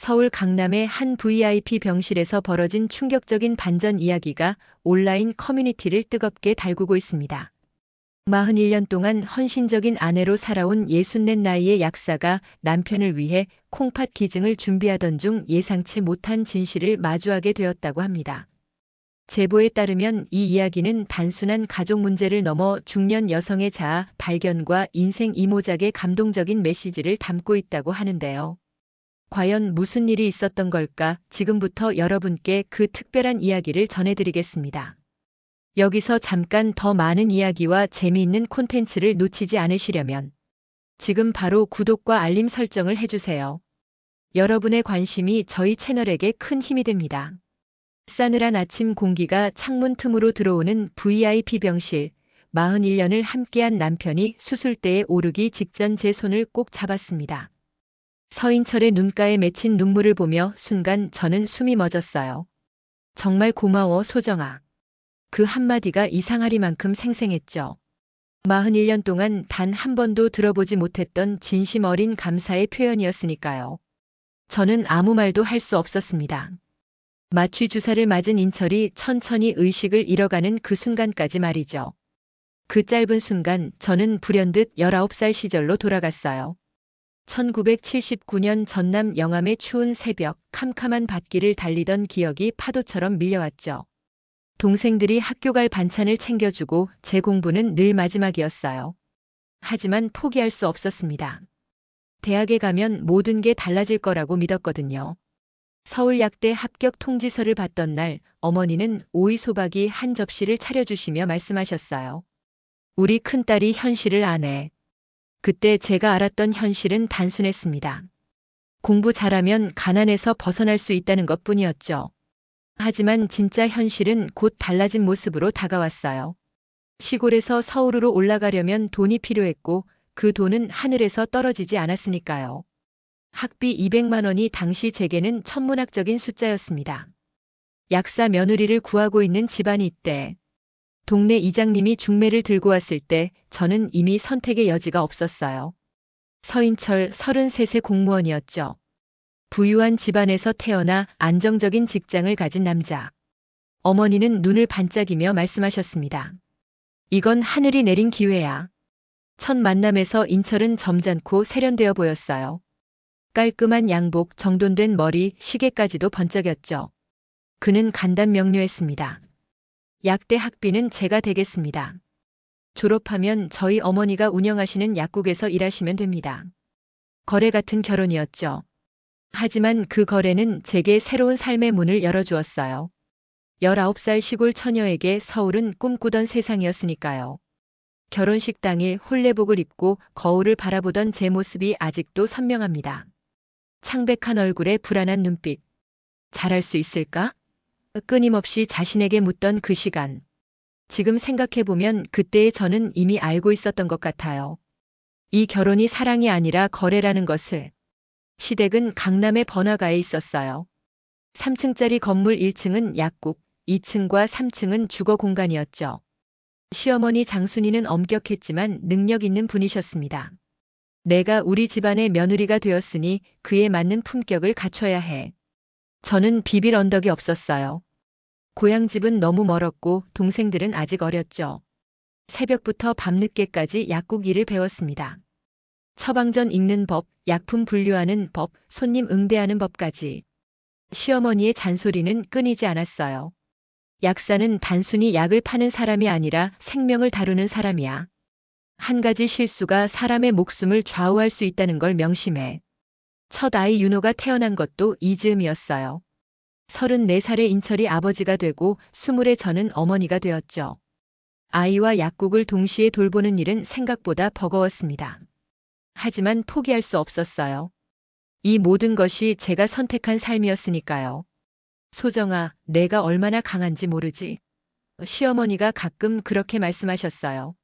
서울 강남의 한 VIP 병실에서 벌어진 충격적인 반전 이야기가 온라인 커뮤니티를 뜨겁게 달구고 있습니다. 41년 동안 헌신적인 아내로 살아온 64 나이의 약사가 남편을 위해 콩팥 기증을 준비하던 중 예상치 못한 진실을 마주하게 되었다고 합니다. 제보에 따르면 이 이야기는 단순한 가족 문제를 넘어 중년 여성의 자아 발견과 인생 이모작의 감동적인 메시지를 담고 있다고 하는데요. 과연 무슨 일이 있었던 걸까? 지금부터 여러분께 그 특별한 이야기를 전해드리겠습니다. 여기서 잠깐 더 많은 이야기와 재미있는 콘텐츠를 놓치지 않으시려면 지금 바로 구독과 알림 설정을 해주세요. 여러분의 관심이 저희 채널에게 큰 힘이 됩니다. 싸늘한 아침 공기가 창문 틈으로 들어오는 VIP 병실, 41년을 함께한 남편이 수술대에 오르기 직전 제 손을 꼭 잡았습니다. 서인철의 눈가에 맺힌 눈물을 보며 순간 저는 숨이 멎었어요. 정말 고마워, 소정아. 그 한마디가 이상하리만큼 생생했죠. 41년 동안 단 한 번도 들어보지 못했던 진심 어린 감사의 표현이었으니까요. 저는 아무 말도 할 수 없었습니다. 마취 주사를 맞은 인철이 천천히 의식을 잃어가는 그 순간까지 말이죠. 그 짧은 순간 저는 불현듯 19살 시절로 돌아갔어요. 1979년 전남 영암의 추운 새벽, 캄캄한 밭길을 달리던 기억이 파도처럼 밀려왔죠. 동생들이 학교 갈 반찬을 챙겨주고 제 공부는 늘 마지막이었어요. 하지만 포기할 수 없었습니다. 대학에 가면 모든 게 달라질 거라고 믿었거든요. 서울약대 합격 통지서를 받던 날 어머니는 오이소박이 한 접시를 차려주시며 말씀하셨어요. 우리 큰딸이 현실을 아네. 그때 제가 알았던 현실은 단순했습니다. 공부 잘하면 가난에서 벗어날 수 있다는 것뿐이었죠. 하지만 진짜 현실은 곧 달라진 모습으로 다가왔어요. 시골에서 서울으로 올라가려면 돈이 필요했고 그 돈은 하늘에서 떨어지지 않았으니까요. 학비 200만 원이 당시 제게는 천문학적인 숫자였습니다. 약사 며느리를 구하고 있는 집안이 있대. 동네 이장님이 중매를 들고 왔을 때 저는 이미 선택의 여지가 없었어요. 서인철 33세 공무원이었죠. 부유한 집안에서 태어나 안정적인 직장을 가진 남자. 어머니는 눈을 반짝이며 말씀하셨습니다. 이건 하늘이 내린 기회야. 첫 만남에서 인철은 점잖고 세련되어 보였어요. 깔끔한 양복, 정돈된 머리, 시계까지도 번쩍였죠. 그는 간단명료했습니다. 약대 학비는 제가 대겠습니다. 졸업하면 저희 어머니가 운영하시는 약국에서 일하시면 됩니다. 거래 같은 결혼이었죠. 하지만 그 거래는 제게 새로운 삶의 문을 열어주었어요. 19살 시골 처녀에게 서울은 꿈꾸던 세상이었으니까요. 결혼식 당일 홀레복을 입고 거울을 바라보던 제 모습이 아직도 선명합니다. 창백한 얼굴에 불안한 눈빛. 잘할 수 있을까? 끊임없이 자신에게 묻던 그 시간. 지금 생각해보면 그때의 저는 이미 알고 있었던 것 같아요. 이 결혼이 사랑이 아니라 거래라는 것을. 시댁은 강남의 번화가에 있었어요. 3층짜리 건물 1층은 약국, 2층과 3층은 주거 공간이었죠. 시어머니 장순이는 엄격했지만 능력 있는 분이셨습니다. 내가 우리 집안의 며느리가 되었으니 그에 맞는 품격을 갖춰야 해. 저는 비빌 언덕이 없었어요. 고향집은 너무 멀었고 동생들은 아직 어렸죠. 새벽부터 밤늦게까지 약국 일을 배웠습니다. 처방전 읽는 법, 약품 분류하는 법, 손님 응대하는 법까지. 시어머니의 잔소리는 끊이지 않았어요. 약사는 단순히 약을 파는 사람이 아니라 생명을 다루는 사람이야. 한 가지 실수가 사람의 목숨을 좌우할 수 있다는 걸 명심해. 첫 아이 윤호가 태어난 것도 이 즈음이었어요. 34살의 인철이 아버지가 되고 20의 저는 어머니가 되었죠. 아이와 약국을 동시에 돌보는 일은 생각보다 버거웠습니다. 하지만 포기할 수 없었어요. 이 모든 것이 제가 선택한 삶이었으니까요. 소정아, 내가 얼마나 강한지 모르지. 시어머니가 가끔 그렇게 말씀하셨어요.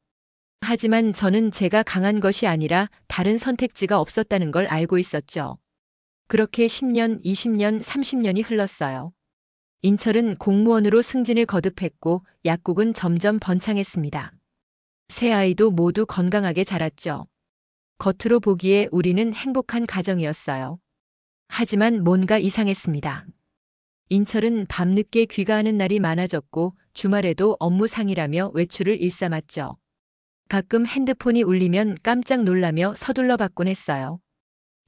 하지만 저는 제가 강한 것이 아니라 다른 선택지가 없었다는 걸 알고 있었죠. 그렇게 10년, 20년, 30년이 흘렀어요. 인철은 공무원으로 승진을 거듭했고 약국은 점점 번창했습니다. 새 아이도 모두 건강하게 자랐죠. 겉으로 보기에 우리는 행복한 가정이었어요. 하지만 뭔가 이상했습니다. 인철은 밤늦게 귀가하는 날이 많아졌고 주말에도 업무 상이라며 외출을 일삼았죠. 가끔 핸드폰이 울리면 깜짝 놀라며 서둘러 받곤 했어요.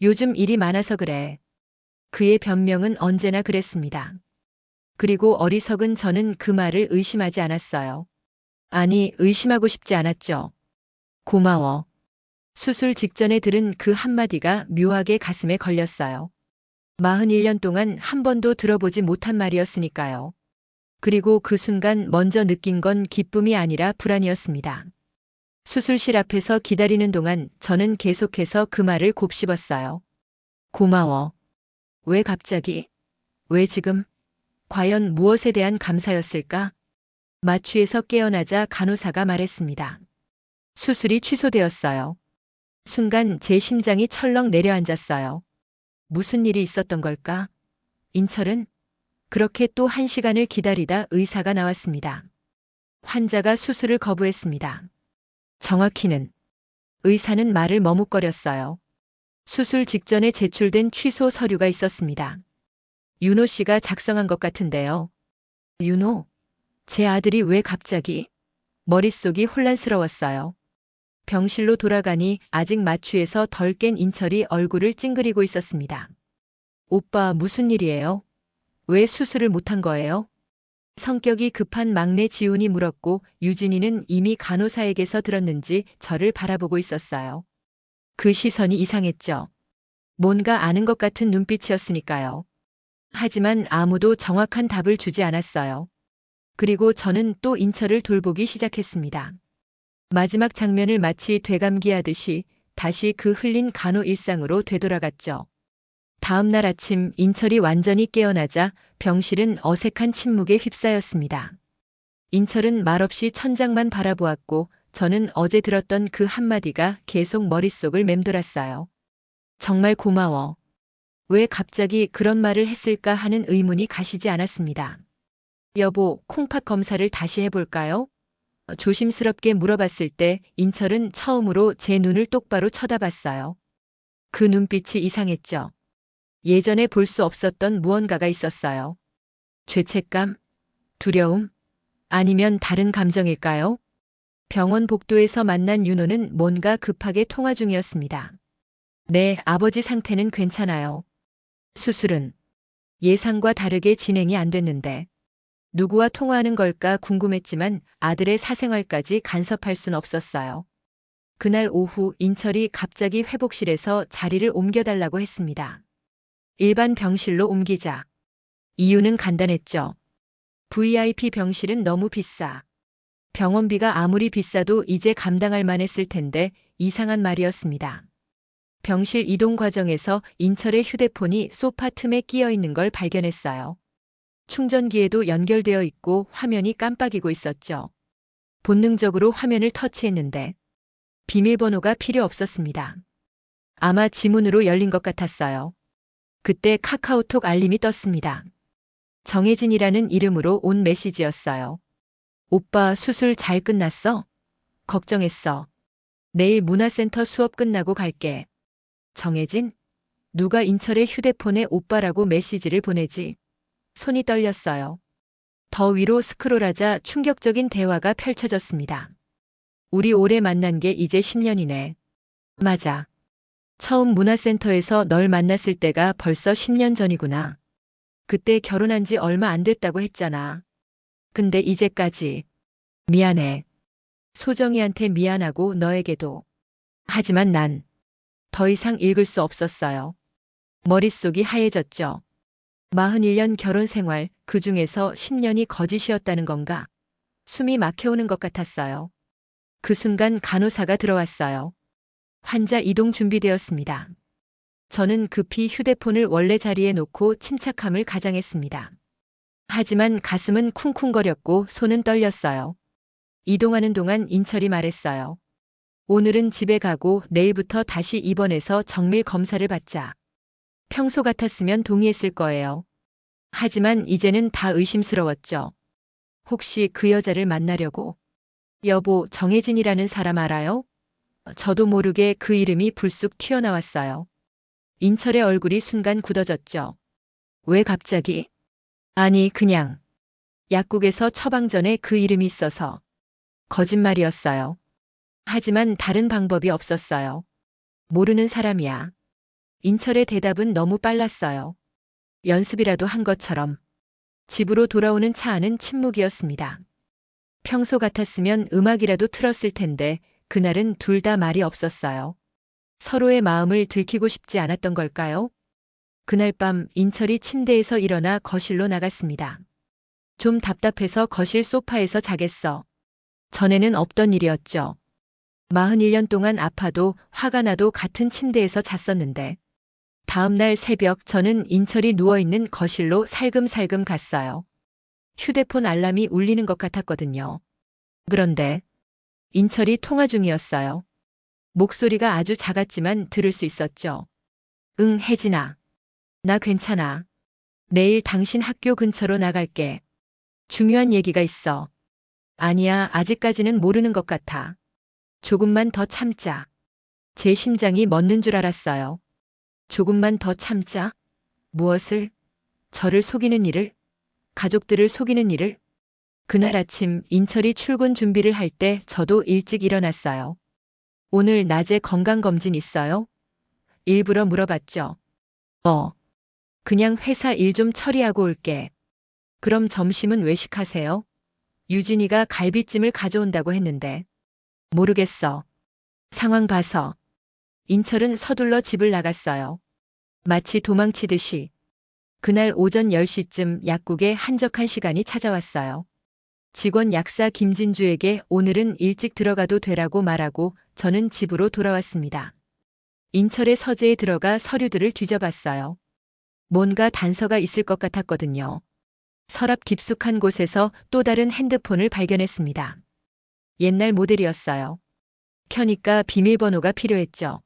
요즘 일이 많아서 그래. 그의 변명은 언제나 그랬습니다. 그리고 어리석은 저는 그 말을 의심하지 않았어요. 아니, 의심하고 싶지 않았죠. 고마워. 수술 직전에 들은 그 한마디가 묘하게 가슴에 걸렸어요. 41년 동안 한 번도 들어보지 못한 말이었으니까요. 그리고 그 순간 먼저 느낀 건 기쁨이 아니라 불안이었습니다. 수술실 앞에서 기다리는 동안 저는 계속해서 그 말을 곱씹었어요. 고마워. 왜 갑자기? 왜 지금? 과연 무엇에 대한 감사였을까? 마취에서 깨어나자 간호사가 말했습니다. 수술이 취소되었어요. 순간 제 심장이 철렁 내려앉았어요. 무슨 일이 있었던 걸까? 인철은 그렇게 또 1시간을 기다리다 의사가 나왔습니다. 환자가 수술을 거부했습니다. 정확히는 의사는 말을 머뭇거렸어요. 수술 직전에 제출된 취소 서류가 있었습니다. 윤호 씨가 작성한 것 같은데요. 윤호? 제 아들이 왜 갑자기? 머릿속이 혼란스러웠어요. 병실로 돌아가니 아직 마취에서 덜 깬 인철이 얼굴을 찡그리고 있었습니다. 오빠 무슨 일이에요? 왜 수술을 못한 거예요? 성격이 급한 막내 지훈이 물었고 유진이는 이미 간호사에게서 들었는지 저를 바라보고 있었어요. 그 시선이 이상했죠. 뭔가 아는 것 같은 눈빛이었으니까요. 하지만 아무도 정확한 답을 주지 않았어요. 그리고 저는 또 인철을 돌보기 시작했습니다. 마지막 장면을 마치 되감기하듯이 다시 그 흘린 간호 일상으로 되돌아갔죠. 다음 날 아침 인철이 완전히 깨어나자 병실은 어색한 침묵에 휩싸였습니다. 인철은 말없이 천장만 바라보았고 저는 어제 들었던 그 한마디가 계속 머릿속을 맴돌았어요. 정말 고마워. 왜 갑자기 그런 말을 했을까 하는 의문이 가시지 않았습니다. 여보, 콩팥 검사를 다시 해볼까요? 조심스럽게 물어봤을 때 인철은 처음으로 제 눈을 똑바로 쳐다봤어요. 그 눈빛이 이상했죠. 예전에 볼 수 없었던 무언가가 있었어요. 죄책감? 두려움? 아니면 다른 감정일까요? 병원 복도에서 만난 윤호는 뭔가 급하게 통화 중이었습니다. 네, 아버지 상태는 괜찮아요. 수술은 예상과 다르게 진행이 안 됐는데 누구와 통화하는 걸까 궁금했지만 아들의 사생활까지 간섭할 순 없었어요. 그날 오후 인철이 갑자기 회복실에서 자리를 옮겨달라고 했습니다. 일반 병실로 옮기자. 이유는 간단했죠. VIP 병실은 너무 비싸. 병원비가 아무리 비싸도 이제 감당할 만했을 텐데 이상한 말이었습니다. 병실 이동 과정에서 인철의 휴대폰이 소파 틈에 끼어 있는 걸 발견했어요. 충전기에도 연결되어 있고 화면이 깜빡이고 있었죠. 본능적으로 화면을 터치했는데 비밀번호가 필요 없었습니다. 아마 지문으로 열린 것 같았어요. 그때 카카오톡 알림이 떴습니다. 정혜진이라는 이름으로 온 메시지였어요. 오빠 수술 잘 끝났어? 걱정했어. 내일 문화센터 수업 끝나고 갈게. 정혜진? 누가 인철의 휴대폰에 오빠라고 메시지를 보내지? 손이 떨렸어요. 더 위로 스크롤하자 충격적인 대화가 펼쳐졌습니다. 우리 올해 만난 게 이제 10년이네. 맞아. 처음 문화센터에서 널 만났을 때가 벌써 10년 전이구나. 그때 결혼한 지 얼마 안 됐다고 했잖아. 근데 이제까지. 미안해. 소정이한테 미안하고 너에게도. 하지만 난 더 이상 읽을 수 없었어요. 머릿속이 하얘졌죠. 41년 결혼 생활, 그 중에서 10년이 거짓이었다는 건가? 숨이 막혀오는 것 같았어요. 그 순간 간호사가 들어왔어요. 환자 이동 준비되었습니다. 저는 급히 휴대폰을 원래 자리에 놓고 침착함을 가장했습니다. 하지만 가슴은 쿵쿵거렸고 손은 떨렸어요. 이동하는 동안 인철이 말했어요. 오늘은 집에 가고 내일부터 다시 입원해서 정밀 검사를 받자. 평소 같았으면 동의했을 거예요. 하지만 이제는 다 의심스러웠죠. 혹시 그 여자를 만나려고? 여보, 정혜진이라는 사람 알아요? 저도 모르게 그 이름이 불쑥 튀어나왔어요. 인철의 얼굴이 순간 굳어졌죠. 왜 갑자기? 아니, 그냥. 약국에서 처방 전에 그 이름이 있어서. 거짓말이었어요. 하지만 다른 방법이 없었어요. 모르는 사람이야. 인철의 대답은 너무 빨랐어요. 연습이라도 한 것처럼. 집으로 돌아오는 차 안은 침묵이었습니다. 평소 같았으면 음악이라도 틀었을 텐데 그날은 둘 다 말이 없었어요. 서로의 마음을 들키고 싶지 않았던 걸까요? 그날 밤 인철이 침대에서 일어나 거실로 나갔습니다. 좀 답답해서 거실 소파에서 자겠어. 전에는 없던 일이었죠. 41년 동안 아파도 화가 나도 같은 침대에서 잤었는데 다음 날 새벽 저는 인철이 누워있는 거실로 살금살금 갔어요. 휴대폰 알람이 울리는 것 같았거든요. 그런데 인철이 통화 중이었어요. 목소리가 아주 작았지만 들을 수 있었죠. 응, 혜진아. 나 괜찮아. 내일 당신 학교 근처로 나갈게. 중요한 얘기가 있어. 아니야, 아직까지는 모르는 것 같아. 조금만 더 참자. 제 심장이 멎는 줄 알았어요. 조금만 더 참자? 무엇을? 저를 속이는 일을? 가족들을 속이는 일을? 그날 아침 인철이 출근 준비를 할 때 저도 일찍 일어났어요. 오늘 낮에 건강검진 있어요? 일부러 물어봤죠. 그냥 회사 일 좀 처리하고 올게. 그럼 점심은 외식하세요? 유진이가 갈비찜을 가져온다고 했는데. 모르겠어. 상황 봐서. 인철은 서둘러 집을 나갔어요. 마치 도망치듯이. 그날 오전 10시쯤 약국에 한적한 시간이 찾아왔어요. 직원 약사 김진주에게 오늘은 일찍 들어가도 되라고 말하고 저는 집으로 돌아왔습니다. 인철의 서재에 들어가 서류들을 뒤져봤어요. 뭔가 단서가 있을 것 같았거든요. 서랍 깊숙한 곳에서 또 다른 핸드폰을 발견했습니다. 옛날 모델이었어요. 켜니까 비밀번호가 필요했죠.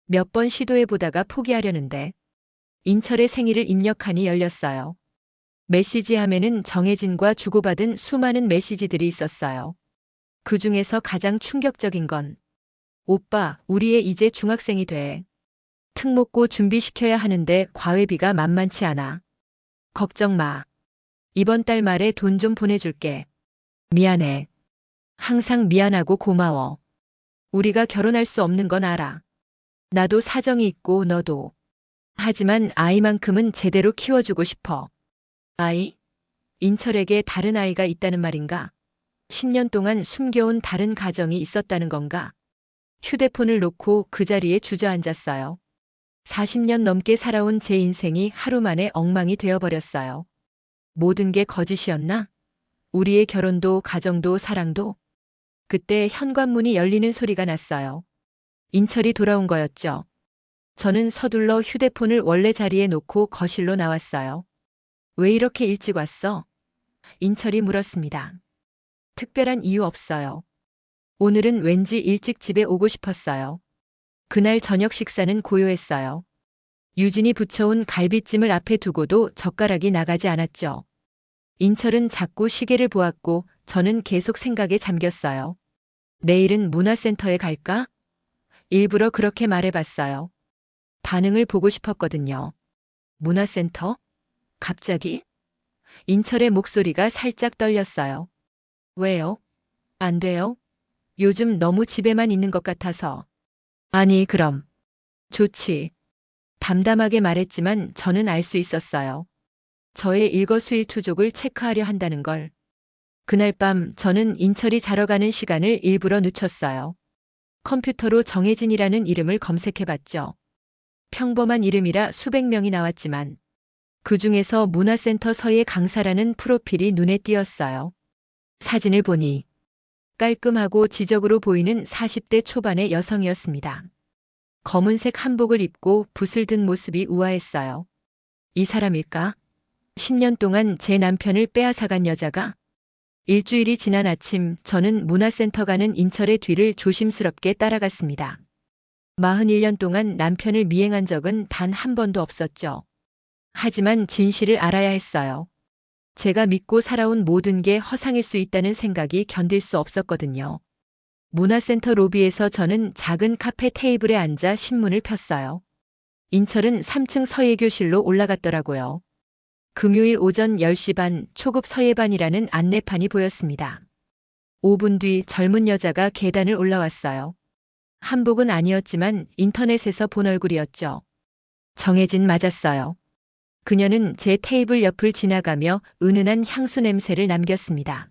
몇 번 시도해보다가 포기하려는데 인철의 생일을 입력하니 열렸어요. 메시지 함에는 정혜진과 주고받은 수많은 메시지들이 있었어요. 그 중에서 가장 충격적인 건 오빠, 우리 애 이제 중학생이 돼. 특목고 준비시켜야 하는데 과외비가 만만치 않아. 걱정 마. 이번 달 말에 돈 좀 보내줄게. 미안해. 항상 미안하고 고마워. 우리가 결혼할 수 없는 건 알아. 나도 사정이 있고 너도. 하지만 아이만큼은 제대로 키워주고 싶어. 아이? 인철에게 다른 아이가 있다는 말인가? 10년 동안 숨겨온 다른 가정이 있었다는 건가? 휴대폰을 놓고 그 자리에 주저앉았어요. 40년 넘게 살아온 제 인생이 하루 만에 엉망이 되어버렸어요. 모든 게 거짓이었나? 우리의 결혼도 가정도 사랑도? 그때 현관문이 열리는 소리가 났어요. 인철이 돌아온 거였죠. 저는 서둘러 휴대폰을 원래 자리에 놓고 거실로 나왔어요. 왜 이렇게 일찍 왔어? 인철이 물었습니다. 특별한 이유 없어요. 오늘은 왠지 일찍 집에 오고 싶었어요. 그날 저녁 식사는 고요했어요. 유진이 부쳐온 갈비찜을 앞에 두고도 젓가락이 나가지 않았죠. 인철은 자꾸 시계를 보았고 저는 계속 생각에 잠겼어요. 내일은 문화센터에 갈까? 일부러 그렇게 말해봤어요. 반응을 보고 싶었거든요. 문화센터? 갑자기? 인철의 목소리가 살짝 떨렸어요. 왜요? 안 돼요? 요즘 너무 집에만 있는 것 같아서. 아니, 그럼. 좋지. 담담하게 말했지만 저는 알 수 있었어요. 저의 일거수일투족을 체크하려 한다는 걸. 그날 밤 저는 인철이 자러 가는 시간을 일부러 늦췄어요. 컴퓨터로 정혜진이라는 이름을 검색해봤죠. 평범한 이름이라 수백 명이 나왔지만 그 중에서 문화센터 서예 강사라는 프로필이 눈에 띄었어요. 사진을 보니 깔끔하고 지적으로 보이는 40대 초반의 여성이었습니다. 검은색 한복을 입고 붓을 든 모습이 우아했어요. 이 사람일까? 10년 동안 제 남편을 빼앗아간 여자가? 일주일이 지난 아침 저는 문화센터 가는 인철의 뒤를 조심스럽게 따라갔습니다. 41년 동안 남편을 미행한 적은 단 한 번도 없었죠. 하지만 진실을 알아야 했어요. 제가 믿고 살아온 모든 게 허상일 수 있다는 생각이 견딜 수 없었거든요. 문화센터 로비에서 저는 작은 카페 테이블에 앉아 신문을 폈어요. 인철은 3층 서예교실로 올라갔더라고요. 금요일 오전 10시 반 초급 서예반이라는 안내판이 보였습니다. 5분 뒤 젊은 여자가 계단을 올라왔어요. 한복은 아니었지만 인터넷에서 본 얼굴이었죠. 정혜진 맞았어요. 그녀는 제 테이블 옆을 지나가며 은은한 향수 냄새를 남겼습니다.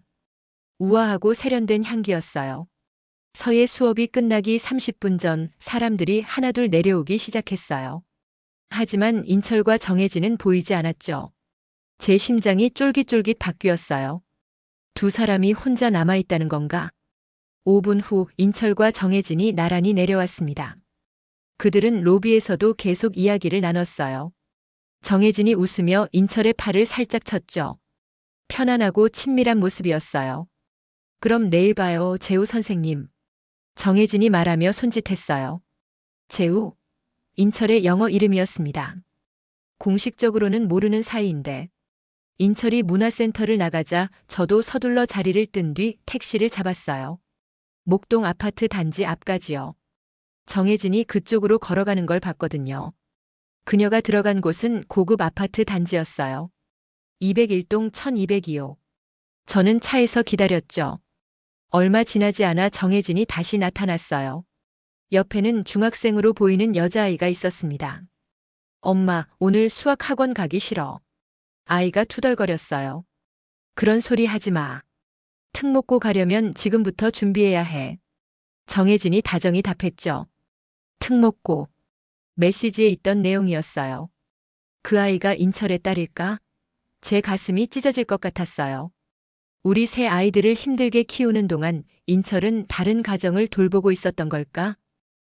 우아하고 세련된 향기였어요. 서예 수업이 끝나기 30분 전 사람들이 하나둘 내려오기 시작했어요. 하지만 인철과 정혜진은 보이지 않았죠. 제 심장이 쫄깃쫄깃 바뀌었어요. 두 사람이 혼자 남아있다는 건가? 5분 후 인철과 정혜진이 나란히 내려왔습니다. 그들은 로비에서도 계속 이야기를 나눴어요. 정혜진이 웃으며 인철의 팔을 살짝 쳤죠. 편안하고 친밀한 모습이었어요. 그럼 내일 봐요, 재우 선생님. 정혜진이 말하며 손짓했어요. 재우, 인철의 영어 이름이었습니다. 공식적으로는 모르는 사이인데. 인철이 문화센터를 나가자 저도 서둘러 자리를 뜬 뒤 택시를 잡았어요. 목동 아파트 단지 앞까지요. 정혜진이 그쪽으로 걸어가는 걸 봤거든요. 그녀가 들어간 곳은 고급 아파트 단지였어요. 201동 1202호. 저는 차에서 기다렸죠. 얼마 지나지 않아 정혜진이 다시 나타났어요. 옆에는 중학생으로 보이는 여자아이가 있었습니다. 엄마, 오늘 수학 학원 가기 싫어. 아이가 투덜거렸어요. 그런 소리 하지 마. 특목고 가려면 지금부터 준비해야 해. 정혜진이 다정히 답했죠. 특목고. 메시지에 있던 내용이었어요. 그 아이가 인철의 딸일까? 제 가슴이 찢어질 것 같았어요. 우리 새 아이들을 힘들게 키우는 동안 인철은 다른 가정을 돌보고 있었던 걸까?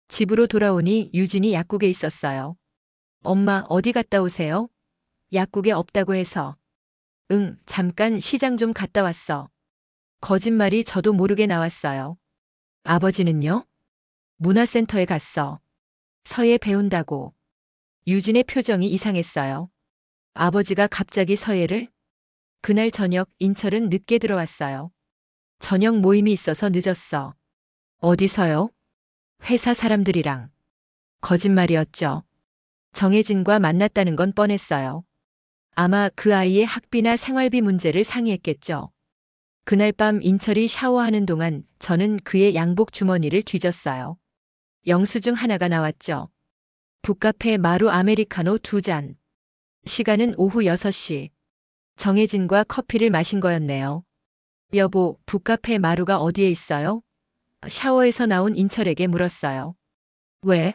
집으로 돌아오니 유진이 약국에 있었어요. 엄마, 어디 갔다 오세요? 약국에 없다고 해서. 응, 잠깐 시장 좀 갔다 왔어. 거짓말이 저도 모르게 나왔어요. 아버지는요? 문화센터에 갔어. 서예 배운다고. 유진의 표정이 이상했어요. 아버지가 갑자기 서예를? 그날 저녁 인철은 늦게 들어왔어요. 저녁 모임이 있어서 늦었어. 어디서요? 회사 사람들이랑. 거짓말이었죠. 정혜진과 만났다는 건 뻔했어요. 아마 그 아이의 학비나 생활비 문제를 상의했겠죠. 그날 밤 인철이 샤워하는 동안 저는 그의 양복 주머니를 뒤졌어요. 영수증 하나가 나왔죠. 북카페 마루 아메리카노 2잔. 시간은 오후 6시. 정혜진과 커피를 마신 거였네요. 여보, 북카페 마루가 어디에 있어요? 샤워에서 나온 인철에게 물었어요. 왜?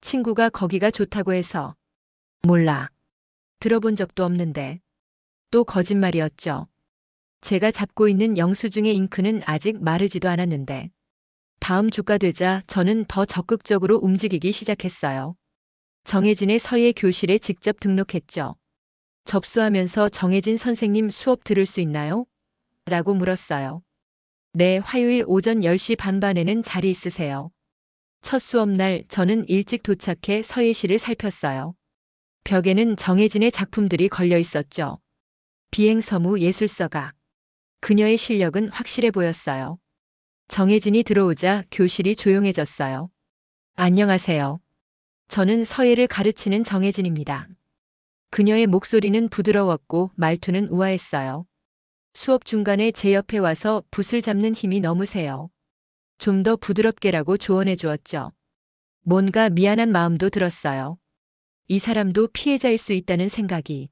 친구가 거기가 좋다고 해서. 몰라. 들어본 적도 없는데. 또 거짓말이었죠. 제가 잡고 있는 영수증의 잉크는 아직 마르지도 않았는데. 다음 주가 되자 저는 더 적극적으로 움직이기 시작했어요. 정혜진의 서예 교실에 직접 등록했죠. 접수하면서 정혜진 선생님 수업 들을 수 있나요? 라고 물었어요. 네, 화요일 오전 10시 반반에는 자리 있으세요. 첫 수업날 저는 일찍 도착해 서예실을 살폈어요. 벽에는 정혜진의 작품들이 걸려 있었죠. 비행서무 예술서가. 그녀의 실력은 확실해 보였어요. 정혜진이 들어오자 교실이 조용해졌어요. 안녕하세요. 저는 서예를 가르치는 정혜진입니다. 그녀의 목소리는 부드러웠고 말투는 우아했어요. 수업 중간에 제 옆에 와서 붓을 잡는 힘이 너무 세요. 좀 더 부드럽게라고 조언해 주었죠. 뭔가 미안한 마음도 들었어요. 이 사람도 피해자일 수 있다는 생각이.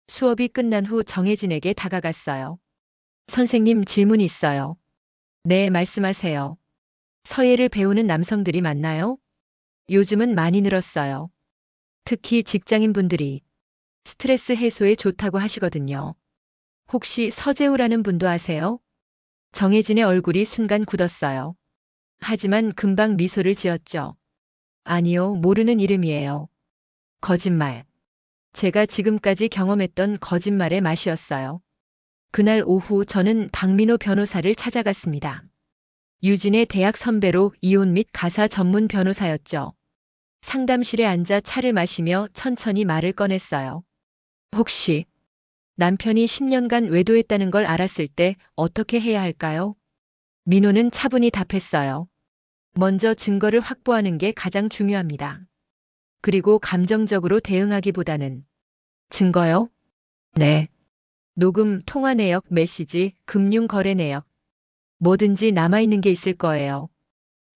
수업이 끝난 후 정혜진에게 다가갔어요. 선생님, 질문 있어요. 네, 말씀하세요. 서예를 배우는 남성들이 많나요? 요즘은 많이 늘었어요. 특히 직장인분들이 스트레스 해소에 좋다고 하시거든요. 혹시 서재우라는 분도 아세요? 정혜진의 얼굴이 순간 굳었어요. 하지만 금방 미소를 지었죠. 아니요, 모르는 이름이에요. 거짓말. 제가 지금까지 경험했던 거짓말의 맛이었어요. 그날 오후 저는 박민호 변호사를 찾아갔습니다. 유진의 대학 선배로 이혼 및 가사 전문 변호사였죠. 상담실에 앉아 차를 마시며 천천히 말을 꺼냈어요. 혹시 남편이 10년간 외도했다는 걸 알았을 때 어떻게 해야 할까요? 민호는 차분히 답했어요. 먼저 증거를 확보하는 게 가장 중요합니다. 그리고 감정적으로 대응하기보다는 증거요? 네. 녹음, 통화 내역, 메시지, 금융 거래 내역. 뭐든지 남아있는 게 있을 거예요.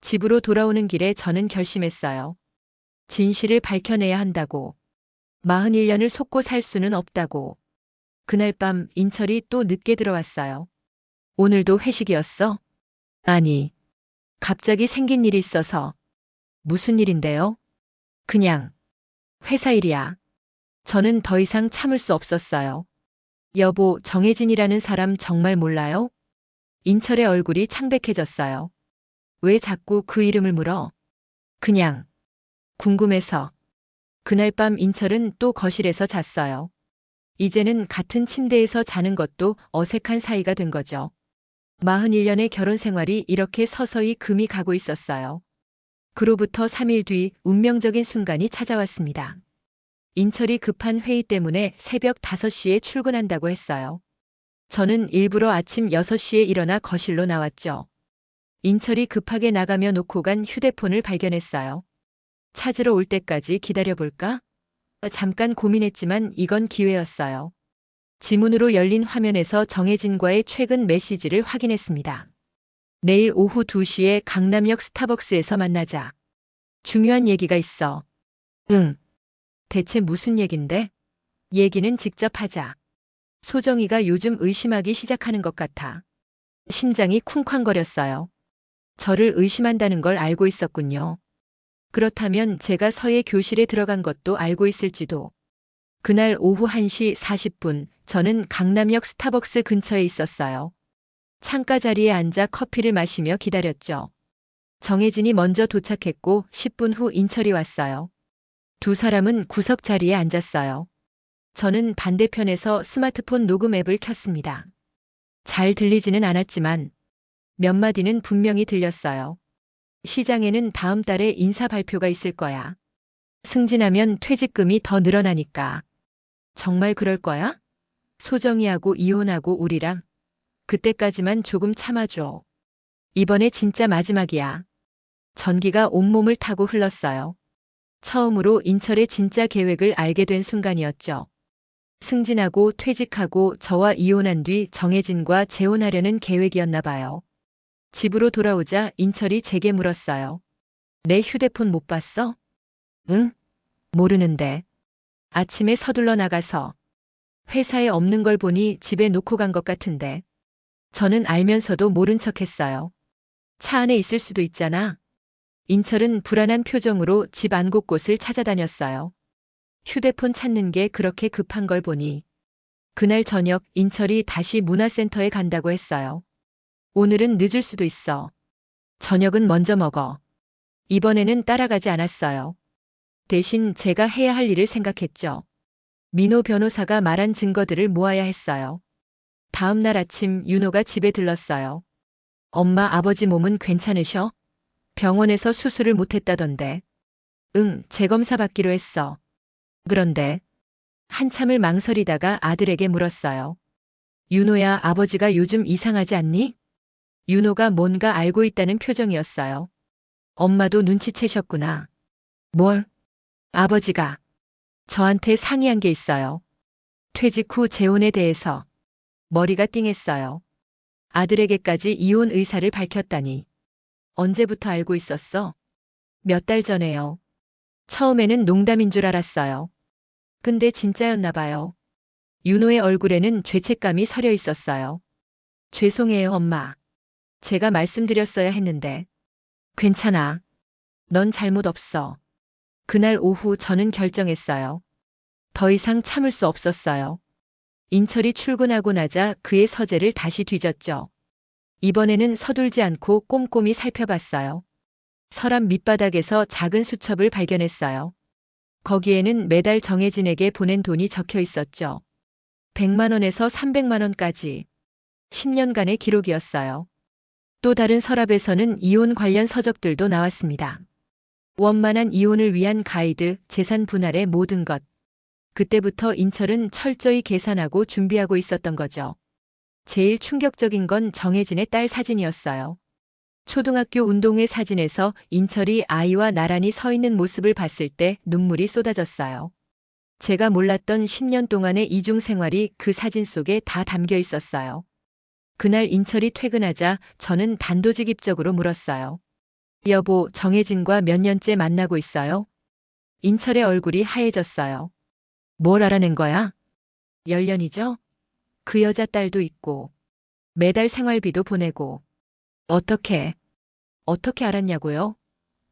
집으로 돌아오는 길에 저는 결심했어요. 진실을 밝혀내야 한다고. 41년을 속고 살 수는 없다고. 그날 밤 인철이 또 늦게 들어왔어요. 오늘도 회식이었어? 아니, 갑자기 생긴 일이 있어서. 무슨 일인데요? 그냥 회사 일이야. 저는 더 이상 참을 수 없었어요. 여보, 정혜진이라는 사람 정말 몰라요? 인철의 얼굴이 창백해졌어요. 왜 자꾸 그 이름을 물어? 그냥 궁금해서. 그날 밤 인철은 또 거실에서 잤어요. 이제는 같은 침대에서 자는 것도 어색한 사이가 된 거죠. 41년의 결혼 생활이 이렇게 서서히 금이 가고 있었어요. 그로부터 3일 뒤 운명적인 순간이 찾아왔습니다. 인철이 급한 회의 때문에 새벽 5시에 출근한다고 했어요. 저는 일부러 아침 6시에 일어나 거실로 나왔죠. 인철이 급하게 나가며 놓고 간 휴대폰을 발견했어요. 찾으러 올 때까지 기다려볼까? 잠깐 고민했지만 이건 기회였어요. 지문으로 열린 화면에서 정혜진과의 최근 메시지를 확인했습니다. 내일 오후 2시에 강남역 스타벅스에서 만나자. 중요한 얘기가 있어. 응. 대체 무슨 얘긴데? 얘기는 직접 하자. 소정이가 요즘 의심하기 시작하는 것 같아. 심장이 쿵쾅거렸어요. 저를 의심한다는 걸 알고 있었군요. 그렇다면 제가 서예 교실에 들어간 것도 알고 있을지도. 그날 오후 1시 40분, 저는 강남역 스타벅스 근처에 있었어요. 창가 자리에 앉아 커피를 마시며 기다렸죠. 정혜진이 먼저 도착했고 10분 후 인철이 왔어요. 두 사람은 구석 자리에 앉았어요. 저는 반대편에서 스마트폰 녹음 앱을 켰습니다. 잘 들리지는 않았지만 몇 마디는 분명히 들렸어요. 시장에는 다음 달에 인사 발표가 있을 거야. 승진하면 퇴직금이 더 늘어나니까. 정말 그럴 거야? 소정이하고 이혼하고 우리랑. 그때까지만 조금 참아줘. 이번에 진짜 마지막이야. 전기가 온몸을 타고 흘렀어요. 처음으로 인철의 진짜 계획을 알게 된 순간이었죠. 승진하고 퇴직하고 저와 이혼한 뒤 정혜진과 재혼하려는 계획이었나 봐요. 집으로 돌아오자 인철이 제게 물었어요. 내 휴대폰 못 봤어? 응? 모르는데. 아침에 서둘러 나가서. 회사에 없는 걸 보니 집에 놓고 간 것 같은데. 저는 알면서도 모른 척 했어요. 차 안에 있을 수도 있잖아. 인철은 불안한 표정으로 집 안 곳곳을 찾아다녔어요. 휴대폰 찾는 게 그렇게 급한 걸 보니. 그날 저녁 인철이 다시 문화센터에 간다고 했어요. 오늘은 늦을 수도 있어. 저녁은 먼저 먹어. 이번에는 따라가지 않았어요. 대신 제가 해야 할 일을 생각했죠. 민호 변호사가 말한 증거들을 모아야 했어요. 다음 날 아침 윤호가 집에 들렀어요. 엄마 아버지 몸은 괜찮으셔? 병원에서 수술을 못했다던데. 응, 재검사 받기로 했어. 그런데 한참을 망설이다가 아들에게 물었어요. 윤호야, 아버지가 요즘 이상하지 않니? 윤호가 뭔가 알고 있다는 표정이었어요. 엄마도 눈치채셨구나. 뭘? 아버지가 저한테 상의한 게 있어요. 퇴직 후 재혼에 대해서. 머리가 띵했어요. 아들에게까지 이혼 의사를 밝혔다니. 언제부터 알고 있었어? 몇 달 전에요. 처음에는 농담인 줄 알았어요. 근데 진짜였나 봐요. 윤호의 얼굴에는 죄책감이 서려 있었어요. 죄송해요, 엄마. 제가 말씀드렸어야 했는데. 괜찮아. 넌 잘못 없어. 그날 오후 저는 결정했어요. 더 이상 참을 수 없었어요. 인철이 출근하고 나자 그의 서재를 다시 뒤졌죠. 이번에는 서둘지 않고 꼼꼼히 살펴봤어요. 서랍 밑바닥에서 작은 수첩을 발견했어요. 거기에는 매달 정혜진에게 보낸 돈이 적혀 있었죠. 100만 원에서 300만 원까지. 10년간의 기록이었어요. 또 다른 서랍에서는 이혼 관련 서적들도 나왔습니다. 원만한 이혼을 위한 가이드, 재산 분할의 모든 것. 그때부터 인철은 철저히 계산하고 준비하고 있었던 거죠. 제일 충격적인 건 정혜진의 딸 사진이었어요. 초등학교 운동회 사진에서 인철이 아이와 나란히 서 있는 모습을 봤을 때 눈물이 쏟아졌어요. 제가 몰랐던 10년 동안의 이중 생활이 그 사진 속에 다 담겨 있었어요. 그날 인철이 퇴근하자 저는 단도직입적으로 물었어요. 여보, 정혜진과 몇 년째 만나고 있어요? 인철의 얼굴이 하얘졌어요. 뭘 알아낸 거야? 10년이죠? 그 여자 딸도 있고, 매달 생활비도 보내고. 어떻게 알았냐고요?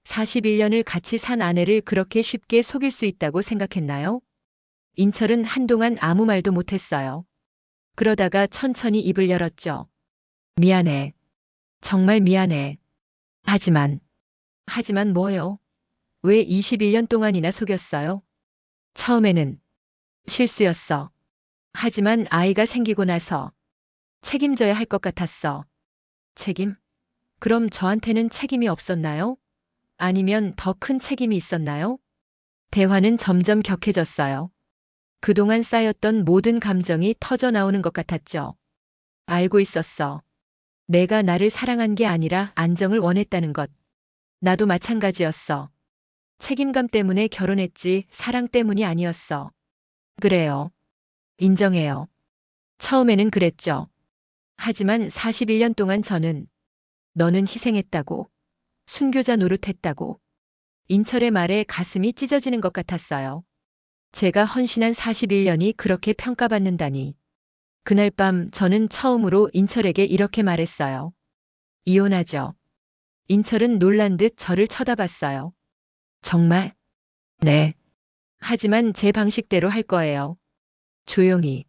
41년을 같이 산 아내를 그렇게 쉽게 속일 수 있다고 생각했나요? 인철은 한동안 아무 말도 못했어요. 그러다가 천천히 입을 열었죠. 미안해. 정말 미안해. 하지만 뭐요? 왜 21년 동안이나 속였어요? 처음에는 실수였어. 하지만 아이가 생기고 나서 책임져야 할 것 같았어. 책임? 그럼 저한테는 책임이 없었나요? 아니면 더 큰 책임이 있었나요? 대화는 점점 격해졌어요. 그동안 쌓였던 모든 감정이 터져 나오는 것 같았죠. 알고 있었어. 내가 나를 사랑한 게 아니라 안정을 원했다는 것. 나도 마찬가지였어. 책임감 때문에 결혼했지 사랑 때문이 아니었어. 그래요. 인정해요. 처음에는 그랬죠. 하지만 41년 동안 저는 너는 희생했다고, 순교자 노릇했다고, 인철의 말에 가슴이 찢어지는 것 같았어요. 제가 헌신한 41년이 그렇게 평가받는다니. 그날 밤 저는 처음으로 인철에게 이렇게 말했어요. 이혼하죠. 인철은 놀란 듯 저를 쳐다봤어요. 정말? 네. 하지만 제 방식대로 할 거예요. 조용히.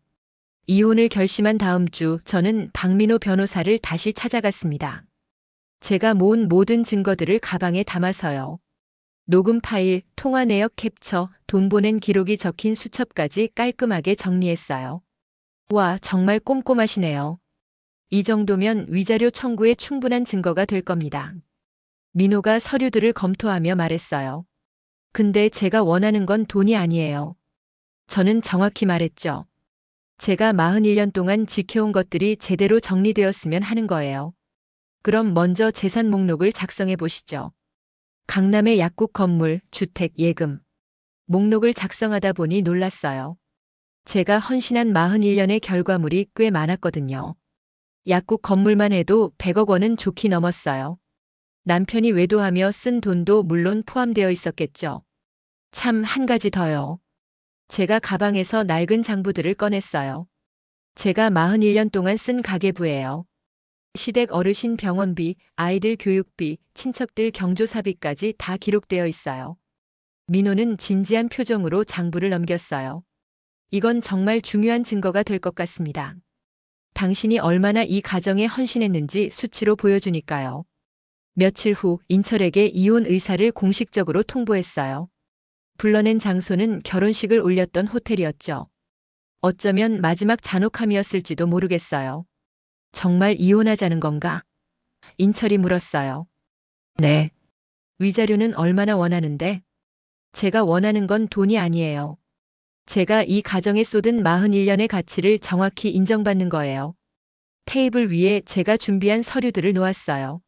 이혼을 결심한 다음 주 저는 박민호 변호사를 다시 찾아갔습니다. 제가 모은 모든 증거들을 가방에 담아서요. 녹음 파일, 통화 내역 캡처, 돈 보낸 기록이 적힌 수첩까지 깔끔하게 정리했어요. 와, 정말 꼼꼼하시네요. 이 정도면 위자료 청구에 충분한 증거가 될 겁니다. 민호가 서류들을 검토하며 말했어요. 근데 제가 원하는 건 돈이 아니에요. 저는 정확히 말했죠. 제가 41년 동안 지켜온 것들이 제대로 정리되었으면 하는 거예요. 그럼 먼저 재산 목록을 작성해 보시죠. 강남의 약국 건물, 주택, 예금. 목록을 작성하다 보니 놀랐어요. 제가 헌신한 41년의 결과물이 꽤 많았거든요. 약국 건물만 해도 100억 원은 좋게 넘었어요. 남편이 외도하며 쓴 돈도 물론 포함되어 있었겠죠. 참, 한 가지 더요. 제가 가방에서 낡은 장부들을 꺼냈어요. 제가 41년 동안 쓴 가계부예요. 시댁 어르신 병원비, 아이들 교육비, 친척들 경조사비까지 다 기록되어 있어요. 민호는 진지한 표정으로 장부를 넘겼어요. 이건 정말 중요한 증거가 될 것 같습니다. 당신이 얼마나 이 가정에 헌신했는지 수치로 보여주니까요. 며칠 후 인철에게 이혼 의사를 공식적으로 통보했어요. 불러낸 장소는 결혼식을 올렸던 호텔이었죠. 어쩌면 마지막 잔혹함이었을지도 모르겠어요. 정말 이혼하자는 건가? 인철이 물었어요. 네. 위자료는 얼마나 원하는데? 제가 원하는 건 돈이 아니에요. 제가 이 가정에 쏟은 41년의 가치를 정확히 인정받는 거예요. 테이블 위에 제가 준비한 서류들을 놓았어요.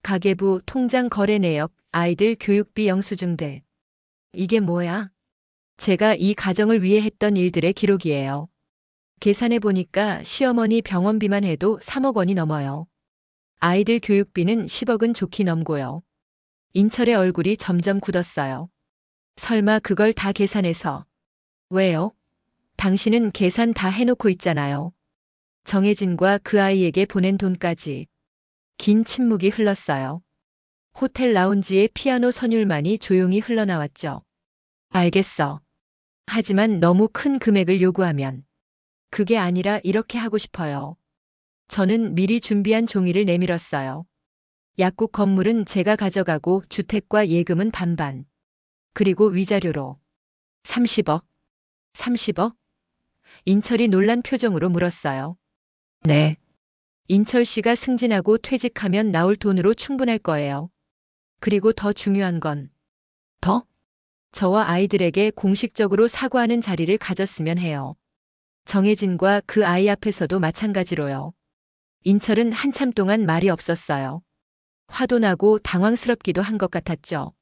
가계부, 통장 거래 내역, 아이들 교육비 영수증들. 이게 뭐야? 제가 이 가정을 위해 했던 일들의 기록이에요. 계산해 보니까 시어머니 병원비만 해도 3억 원이 넘어요. 아이들 교육비는 10억은 좋게 넘고요. 인철의 얼굴이 점점 굳었어요. 설마 그걸 다 계산해서. 왜요? 당신은 계산 다 해놓고 있잖아요. 정혜진과 그 아이에게 보낸 돈까지. 긴 침묵이 흘렀어요. 호텔 라운지의 피아노 선율만이 조용히 흘러나왔죠. 알겠어. 하지만 너무 큰 금액을 요구하면. 그게 아니라 이렇게 하고 싶어요. 저는 미리 준비한 종이를 내밀었어요. 약국 건물은 제가 가져가고 주택과 예금은 반반. 그리고 위자료로 30억. 30억? 인철이 놀란 표정으로 물었어요. 네. 인철 씨가 승진하고 퇴직하면 나올 돈으로 충분할 거예요. 그리고 더 중요한 건 더? 저와 아이들에게 공식적으로 사과하는 자리를 가졌으면 해요. 정혜진과 그 아이 앞에서도 마찬가지로요. 인철은 한참 동안 말이 없었어요. 화도 나고 당황스럽기도 한 것 같았죠.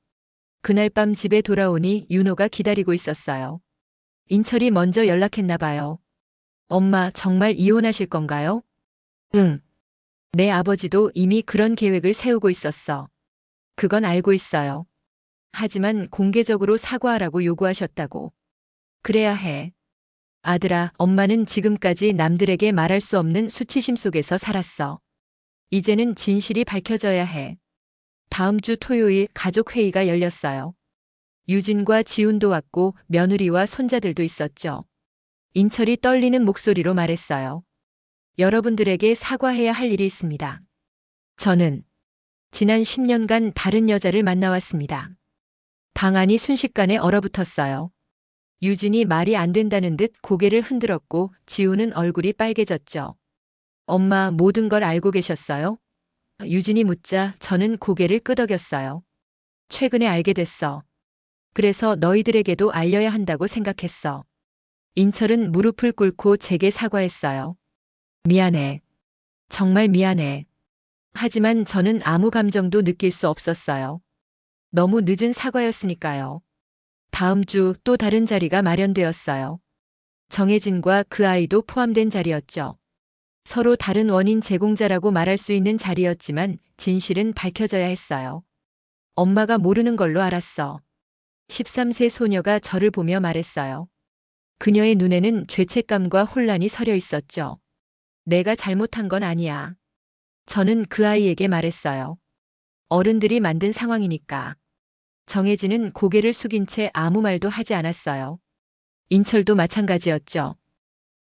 그날 밤 집에 돌아오니 윤호가 기다리고 있었어요. 인철이 먼저 연락했나 봐요. 엄마, 정말 이혼하실 건가요? 응. 내 아버지도 이미 그런 계획을 세우고 있었어. 그건 알고 있어요. 하지만 공개적으로 사과하라고 요구하셨다고. 그래야 해. 아들아, 엄마는 지금까지 남들에게 말할 수 없는 수치심 속에서 살았어. 이제는 진실이 밝혀져야 해. 다음 주 토요일 가족회의가 열렸어요. 유진과 지훈도 왔고 며느리와 손자들도 있었죠. 인철이 떨리는 목소리로 말했어요. 여러분들에게 사과해야 할 일이 있습니다. 저는 지난 10년간 다른 여자를 만나왔습니다. 방안이 순식간에 얼어붙었어요. 유진이 말이 안 된다는 듯 고개를 흔들었고 지훈은 얼굴이 빨개졌죠. 엄마, 모든 걸 알고 계셨어요? 유진이 묻자 저는 고개를 끄덕였어요. 최근에 알게 됐어. 그래서 너희들에게도 알려야 한다고 생각했어. 인철은 무릎을 꿇고 제게 사과했어요. 미안해. 정말 미안해. 하지만 저는 아무 감정도 느낄 수 없었어요. 너무 늦은 사과였으니까요. 다음 주 또 다른 자리가 마련되었어요. 정혜진과 그 아이도 포함된 자리였죠. 서로 다른 원인 제공자라고 말할 수 있는 자리였지만 진실은 밝혀져야 했어요. 엄마가 모르는 걸로 알았어. 13세 소녀가 저를 보며 말했어요. 그녀의 눈에는 죄책감과 혼란이 서려 있었죠. 내가 잘못한 건 아니야. 저는 그 아이에게 말했어요. 어른들이 만든 상황이니까. 정혜진은 고개를 숙인 채 아무 말도 하지 않았어요. 인철도 마찬가지였죠.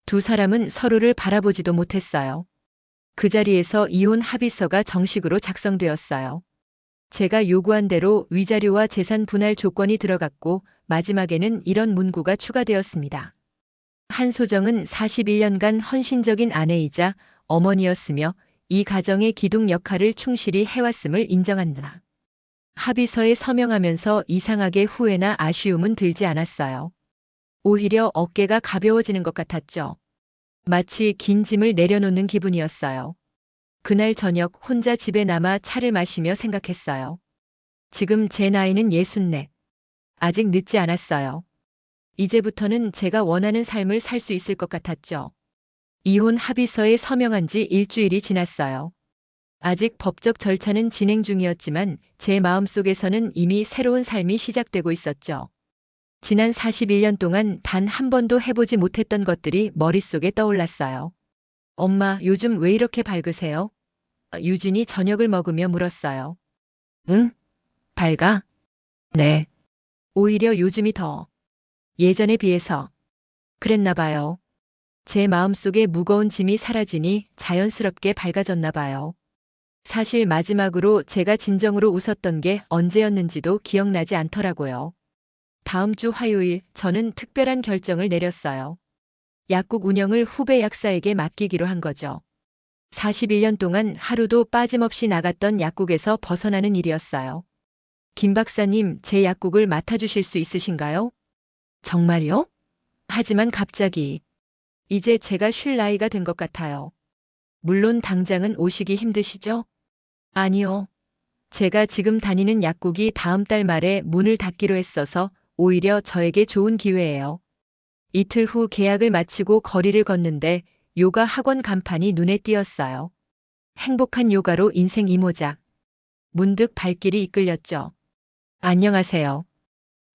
두 사람은 서로를 바라보지도 못했어요. 그 자리에서 이혼 합의서가 정식으로 작성되었어요. 제가 요구한 대로 위자료와 재산 분할 조건이 들어갔고 마지막에는 이런 문구가 추가되었습니다. 한소정은 41년간 헌신적인 아내이자 어머니였으며 이 가정의 기둥 역할을 충실히 해왔음을 인정한다. 합의서에 서명하면서 이상하게 후회나 아쉬움은 들지 않았어요. 오히려 어깨가 가벼워지는 것 같았죠. 마치 긴 짐을 내려놓는 기분이었어요. 그날 저녁 혼자 집에 남아 차를 마시며 생각했어요. 지금 제 나이는 64. 아직 늦지 않았어요. 이제부터는 제가 원하는 삶을 살 수 있을 것 같았죠. 이혼 합의서에 서명한 지 일주일이 지났어요. 아직 법적 절차는 진행 중이었지만 제 마음속에서는 이미 새로운 삶이 시작되고 있었죠. 지난 41년 동안 단 한 번도 해보지 못했던 것들이 머릿속에 떠올랐어요. 엄마, 요즘 왜 이렇게 밝으세요? 유진이 저녁을 먹으며 물었어요. 응? 밝아? 네. 오히려 요즘이 더. 예전에 비해서. 그랬나 봐요. 제 마음속에 무거운 짐이 사라지니 자연스럽게 밝아졌나 봐요. 사실 마지막으로 제가 진정으로 웃었던 게 언제였는지도 기억나지 않더라고요. 다음 주 화요일 저는 특별한 결정을 내렸어요. 약국 운영을 후배 약사에게 맡기기로 한 거죠. 41년 동안 하루도 빠짐없이 나갔던 약국에서 벗어나는 일이었어요. 김 박사님, 제 약국을 맡아주실 수 있으신가요? 정말요? 하지만 갑자기 이제 제가 쉴 나이가 된 것 같아요. 물론 당장은 오시기 힘드시죠? 아니요. 제가 지금 다니는 약국이 다음 달 말에 문을 닫기로 했어서 오히려 저에게 좋은 기회예요. 이틀 후 계약을 마치고 거리를 걷는데 요가 학원 간판이 눈에 띄었어요. 행복한 요가로 인생 이모작. 문득 발길이 이끌렸죠. 안녕하세요.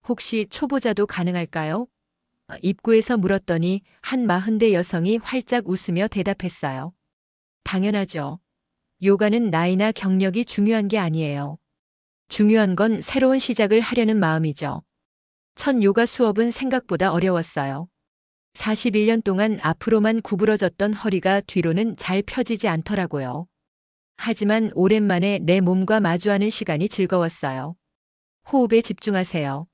혹시 초보자도 가능할까요? 입구에서 물었더니 한 40대 여성이 활짝 웃으며 대답했어요. 당연하죠. 요가는 나이나 경력이 중요한 게 아니에요. 중요한 건 새로운 시작을 하려는 마음이죠. 첫 요가 수업은 생각보다 어려웠어요. 41년 동안 앞으로만 구부러졌던 허리가 뒤로는 잘 펴지지 않더라고요. 하지만 오랜만에 내 몸과 마주하는 시간이 즐거웠어요. 호흡에 집중하세요.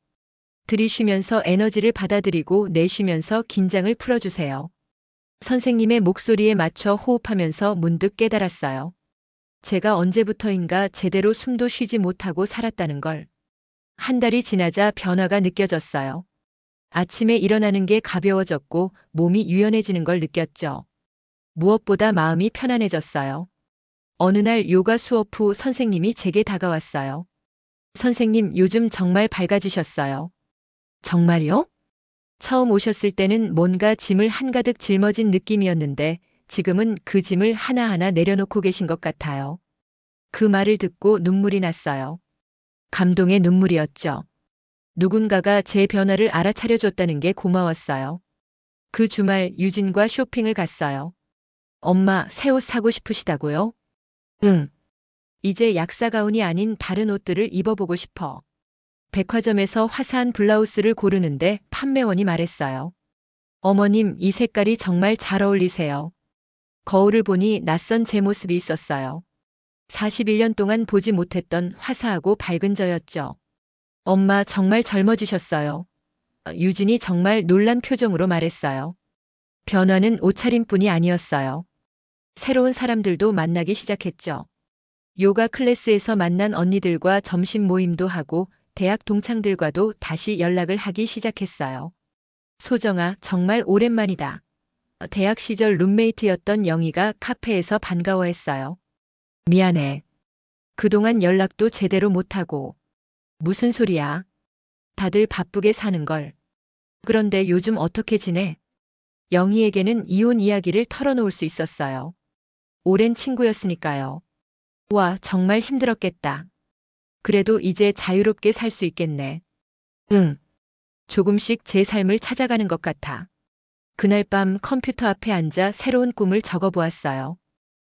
들이쉬면서 에너지를 받아들이고 내쉬면서 긴장을 풀어주세요. 선생님의 목소리에 맞춰 호흡하면서 문득 깨달았어요. 제가 언제부터인가 제대로 숨도 쉬지 못하고 살았다는 걸. 한 달이 지나자 변화가 느껴졌어요. 아침에 일어나는 게 가벼워졌고 몸이 유연해지는 걸 느꼈죠. 무엇보다 마음이 편안해졌어요. 어느 날 요가 수업 후 선생님이 제게 다가왔어요. 선생님, 요즘 정말 밝아지셨어요. 정말요? 처음 오셨을 때는 뭔가 짐을 한가득 짊어진 느낌이었는데 지금은 그 짐을 하나하나 내려놓고 계신 것 같아요. 그 말을 듣고 눈물이 났어요. 감동의 눈물이었죠. 누군가가 제 변화를 알아차려줬다는 게 고마웠어요. 그 주말 유진과 쇼핑을 갔어요. 엄마, 새 옷 사고 싶으시다고요? 응. 이제 약사 가운이 아닌 다른 옷들을 입어보고 싶어. 백화점에서 화사한 블라우스를 고르는데 판매원이 말했어요. 어머님, 이 색깔이 정말 잘 어울리세요. 거울을 보니 낯선 제 모습이 있었어요. 41년 동안 보지 못했던 화사하고 밝은 저였죠. 엄마, 정말 젊어지셨어요. 유진이 정말 놀란 표정으로 말했어요. 변화는 옷차림뿐이 아니었어요. 새로운 사람들도 만나기 시작했죠. 요가 클래스에서 만난 언니들과 점심 모임도 하고 대학 동창들과도 다시 연락을 하기 시작했어요. 소정아, 정말 오랜만이다. 대학 시절 룸메이트였던 영희가 카페에서 반가워했어요. 미안해. 그동안 연락도 제대로 못하고. 무슨 소리야? 다들 바쁘게 사는걸. 그런데 요즘 어떻게 지내? 영희에게는 이혼 이야기를 털어놓을 수 있었어요. 오랜 친구였으니까요. 와, 정말 힘들었겠다. 그래도 이제 자유롭게 살 수 있겠네. 응. 조금씩 제 삶을 찾아가는 것 같아. 그날 밤 컴퓨터 앞에 앉아 새로운 꿈을 적어보았어요.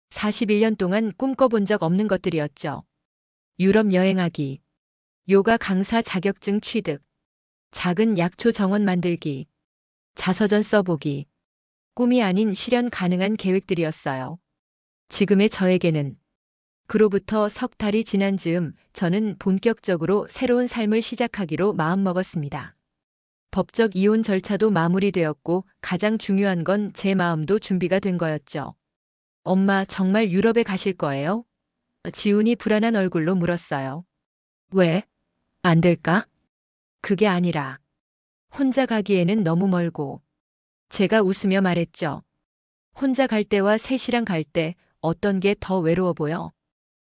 41년 동안 꿈꿔본 적 없는 것들이었죠. 유럽 여행하기, 요가 강사 자격증 취득, 작은 약초 정원 만들기, 자서전 써보기, 꿈이 아닌 실현 가능한 계획들이었어요. 지금의 저에게는 그로부터 석 달이 지난 즈음 저는 본격적으로 새로운 삶을 시작하기로 마음먹었습니다. 법적 이혼 절차도 마무리되었고 가장 중요한 건 제 마음도 준비가 된 거였죠. 엄마, 정말 유럽에 가실 거예요? 지훈이 불안한 얼굴로 물었어요. 왜? 안 될까? 그게 아니라 혼자 가기에는 너무 멀고. 제가 웃으며 말했죠. 혼자 갈 때와 셋이랑 갈 때 어떤 게 더 외로워 보여?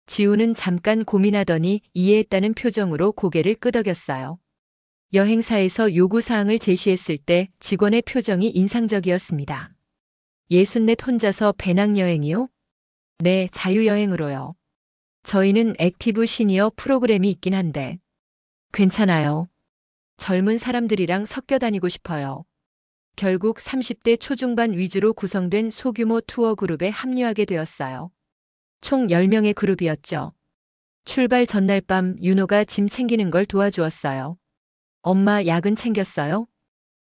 지훈은 잠깐 고민하더니 이해했다는 표정으로 고개를 끄덕였어요. 여행사에서 요구사항을 제시했을 때 직원의 표정이 인상적이었습니다. 64 혼자서 배낭여행이요? 네, 자유여행으로요. 저희는 액티브 시니어 프로그램이 있긴 한데. 괜찮아요. 젊은 사람들이랑 섞여 다니고 싶어요. 결국 30대 초중반 위주로 구성된 소규모 투어 그룹에 합류하게 되었어요. 총 10명의 그룹이었죠. 출발 전날 밤 윤호가 짐 챙기는 걸 도와주었어요. 엄마, 약은 챙겼어요?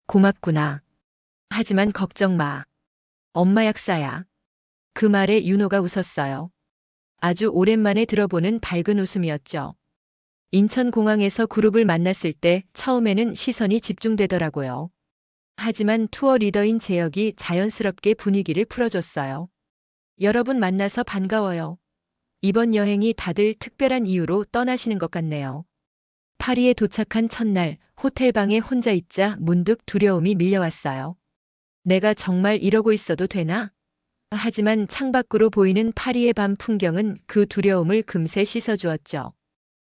고맙구나. 하지만 걱정 마. 엄마 약사야. 그 말에 윤호가 웃었어요. 아주 오랜만에 들어보는 밝은 웃음이었죠. 인천공항에서 그룹을 만났을 때 처음에는 시선이 집중되더라고요. 하지만 투어 리더인 재혁이 자연스럽게 분위기를 풀어줬어요. 여러분 만나서 반가워요. 이번 여행이 다들 특별한 이유로 떠나시는 것 같네요. 파리에 도착한 첫날 호텔방에 혼자 있자 문득 두려움이 밀려왔어요. 내가 정말 이러고 있어도 되나? 하지만 창밖으로 보이는 파리의 밤 풍경은 그 두려움을 금세 씻어주었죠.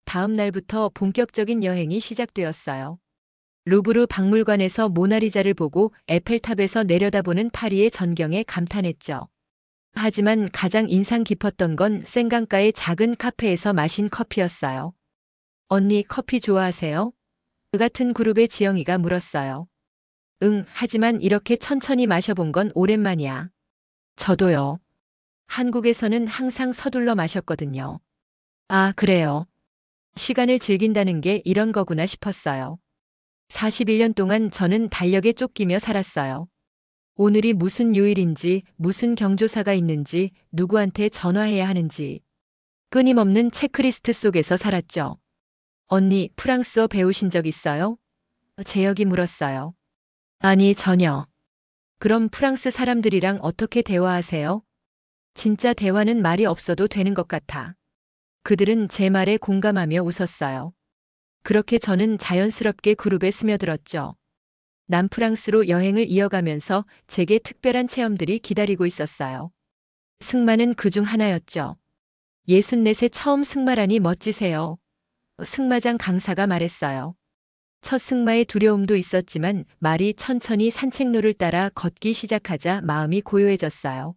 다음 날부터 본격적인 여행이 시작되었어요. 루브르 박물관에서 모나리자를 보고 에펠탑에서 내려다보는 파리의 전경에 감탄했죠. 하지만 가장 인상 깊었던 건 센강가의 작은 카페에서 마신 커피였어요. 언니, 커피 좋아하세요? 그 같은 그룹의 지영이가 물었어요. 응, 하지만 이렇게 천천히 마셔본 건 오랜만이야. 저도요. 한국에서는 항상 서둘러 마셨거든요. 아, 그래요. 시간을 즐긴다는 게 이런 거구나 싶었어요. 41년 동안 저는 달력에 쫓기며 살았어요. 오늘이 무슨 요일인지, 무슨 경조사가 있는지, 누구한테 전화해야 하는지. 끊임없는 체크리스트 속에서 살았죠. 언니, 프랑스어 배우신 적 있어요? 재혁이 물었어요. 아니, 전혀. 그럼 프랑스 사람들이랑 어떻게 대화하세요? 진짜 대화는 말이 없어도 되는 것 같아. 그들은 제 말에 공감하며 웃었어요. 그렇게 저는 자연스럽게 그룹에 스며들었죠. 남프랑스로 여행을 이어가면서 제게 특별한 체험들이 기다리고 있었어요. 승마는 그중 하나였죠. 64세 처음 승마라니 멋지세요. 승마장 강사가 말했어요. 첫 승마에 두려움도 있었지만 말이 천천히 산책로를 따라 걷기 시작하자 마음이 고요해졌어요.